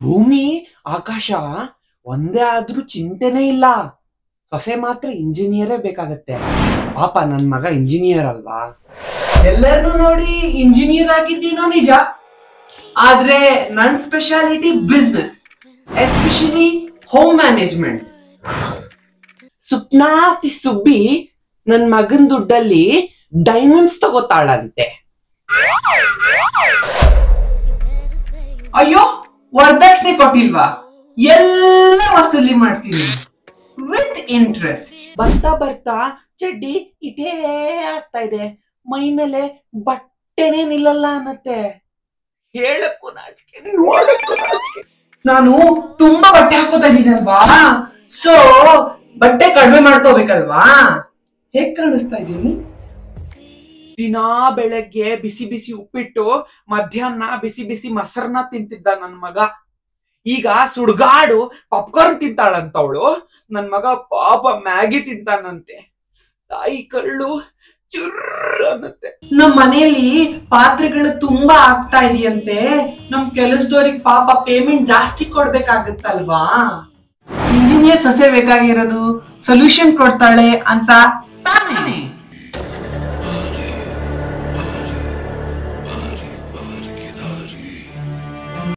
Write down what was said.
ಭೂಮಿ ಆಕಾಶ ಒಂದೇ ಆದ್ರೂ ಚಿಂತೆನೇ ಇಲ್ಲ. ಸೊಸೆ ಮಾತ್ರ ಇಂಜಿನಿಯರೇ ಬೇಕಾಗತ್ತೆ. ಪಾಪ ನನ್ ಮಗ ಇಂಜಿನಿಯರ್ ಅಲ್ವಾ. ಎಲ್ಲರನ್ನೂ ನೋಡಿ ಇಂಜಿನಿಯರ್ ಆಗಿದ್ದೀನೋ ನಿಜ, ಆದ್ರೆ ನನ್ speciality business, especially home management. ಸುಪ್ನಾತಿ ಸುಬ್ಬಿ ನನ್ ಮಗನ್ ದುಡ್ಡಲ್ಲಿ ಡೈಮಂಡ್ಸ್ ತಗೋತಾಳಂತೆ. ಅಯ್ಯೋ, ವರದಕ್ಷಿಣೆ ಕೊಟ್ಟಿಲ್ವಾ? ಎಲ್ಲ ವಸೂಲಿ ಮಾಡ್ತೀನಿ ವಿತ್ ಇಂಟ್ರೆಸ್ಟ್. ಬರ್ತಾ ಬರ್ತಾ ಚಡ್ಡಿ ಇಟೇ ಆಗ್ತಾ ಇದೆ, ಮೈ ಮೇಲೆ ಬಟ್ಟೆನೇ ನಿಲ್ಲಲ್ಲ ಅನ್ನತ್ತೆ. ಹೇಳಕ್ಕೂ ನಾಚಿಕೆ, ನೋಡಕ್ಕೂ ನಾಚಿಕೆ. ನಾನು ತುಂಬಾ ಬಟ್ಟೆ ಹಾಕೋತಾ ಇದ್ದೀನಲ್ವಾ, ಸೊ ಬಟ್ಟೆ ಕಡಿಮೆ ಮಾಡ್ಕೋಬೇಕಲ್ವಾ? ಹೇಗ್ ಕಾಣಿಸ್ತಾ ಇದ್ದೀನಿ? ದಿನಾ ಬೆಳಗ್ಗೆ ಬಿಸಿ ಬಿಸಿ ಉಪ್ಪಿಟ್ಟು, ಮಧ್ಯಾಹ್ನ ಬಿಸಿ ಬಿಸಿ ಮೊಸರನ್ನ ತಿಂತಿದ್ದ ನನ್ ಮಗ. ಈಗ ಸುಡ್ಗಾಡು ಪಾಪ್ಕಾರ್ನ್ ತಿಂತಾಳಂತವಳು. ನನ್ ಮಗ ಪಾಪ ಮ್ಯಾಗಿ ತಿಂತಾನಂತೆ. ತಾಯಿ ಕಳ್ಳು ಚುರ್ರ ಅನ್ನತ್ತೆ. ನಮ್ ಮನೆಯಲ್ಲಿ ಪಾತ್ರೆಗಳು ತುಂಬಾ ಆಗ್ತಾ ಇದೆಯಂತೆ. ನಮ್ ಕೆಲಸದವ್ರಿಗೆ ಪಾಪ ಪೇಮೆಂಟ್ ಜಾಸ್ತಿ ಕೊಡ್ಬೇಕಾಗತ್ತಲ್ವಾ? ಇಂಜಿನಿಯರ್ ಸೊಸೆ ಬೇಕಾಗಿರೋದು ಸೊಲ್ಯೂಷನ್ ಕೊಡ್ತಾಳೆ ಅಂತ ತಾನೇ.